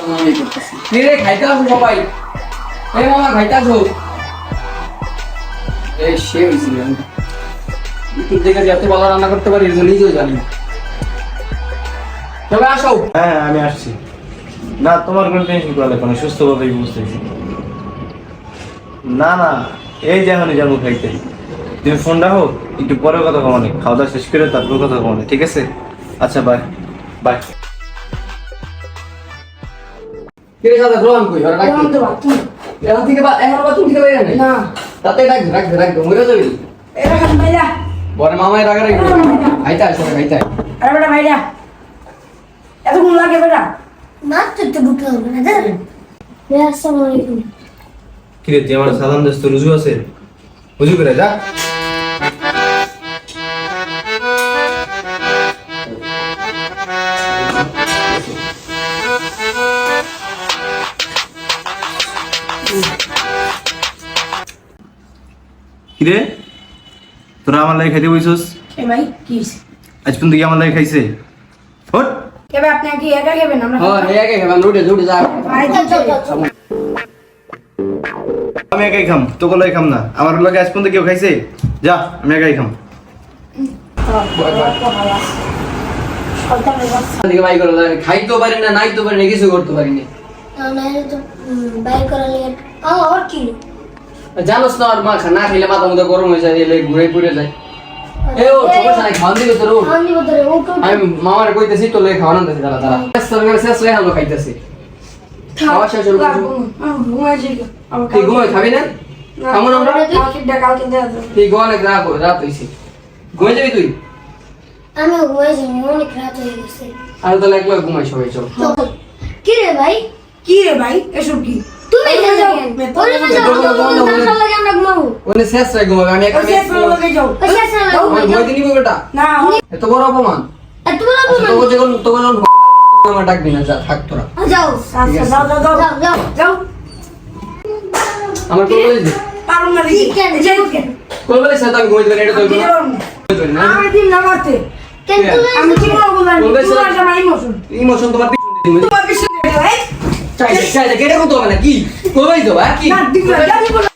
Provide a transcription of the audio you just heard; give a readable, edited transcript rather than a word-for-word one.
রে খাইতে আসো সবাই। এই মামা খাইতে আসো। এই সে হয়েছিল ইউটিউব দেখে যত ভালো রান্না করতে পারি নিজেও জানি। সবাই আসো। হ্যাঁ আমি আসছি। না তোমার কোনো টেনশন করা লাগবে না, সুস্থভাবেই বুঝতেছি। না না এই যে এখনই যাবো খাইতে। তুমি ফোন রাখো, একটু পরে কথা কমানে, খাওয়া দাওয়া শেষ করে তারপর কথা কমানে, ঠিক আছে? আচ্ছা বাই বাই। কিরে সাদা গ্রহণ কই আর রাখি এখন থেকে এখন বাথরুম থেকে বাইরে নাই না তাতে রাখ মরে যাবি এরা খান ভাইরা বরে মামাই রাগারাগি খাইতে আসো খাইতে আরে বেটা ভাইরা এত কোন লাগে বেটা মাত্র তো বুকে হবে না জানেন আসসালামু আলাইকুম কিরে তুই আমার সালাম দিস, তো রুজু আছে? রুজু করে যা। কিরে তোরা আমার লাগে খাইতে বইছস? এ ভাই কি হইছে আজ পর্যন্ত কি আমার লাগে খাইছে? হট কে ভাই আপনি কি একা খাবেন আমরা হ্যাঁ হে আগে খাবান রুটে যা ভাই আমি একাই খাম, তোকে লাগে খাম না। আমার লাগে আজ পর্যন্ত কেউ খাইছে? যা আমি একাই খাম। দিকে ভাই করে খাইতেও পারি না নাইতেও পারি না কিছু করতে পারি না না তো বাইর করা লেট আর কি জানোস না আর মা না খাইলে মাথা মুথা গরম হয়ে যায় এলে ঘুরে ঘুরে যায় এ ও সমস্যা নাই খাওয়ান দিবে তোর আমি বদরে ওকে আমি মামার কইতেছি তো লে খাওয়ান দিতেছি দাঁড়া সরকার শেষ লে হালো খাইতেছি খাওয়া শেষ হলো তুই ঘুমাই খাবি না কেমন আমরা তুই অনেক রাত হয়েছে ঘুমাই যাবি তুই আমি ঘুমাইছি অনেক রাত হয়ে গেছে আর তাহলে একবার ঘুমাই সবাই চল কি রে ভাই কি রে ভাই এসব কি তুমি যাও ওরে যাও লাগে আমরা ঘুমাবো ওনে শেষ রে ঘুমাবে আমি একা শেষ লাগে যাও শেষ লাগে ঘুমাই দিনি বেটা না এত বড় অপমান এত বড় তোকে যখন আমার ডাকবি না যা থাক তোরা যাও আচ্ছা যাও যাও যাও যাও যাও যাও আমার কোন বলিস পারুম না ঠিক কেন যাও কেন কোন বলিস তো আমি ঘুমাই দিবেন এটা তো না আমি দিন না মারতে কেন আমি কি বলবো জানি বলবে তোমার জামা ইমোশন ইমোশন তোমার পিছন দিয়ে দিবে তোমার বেশি ভাই চাই কেটে কত হবে না কি কই তো কি না দিন না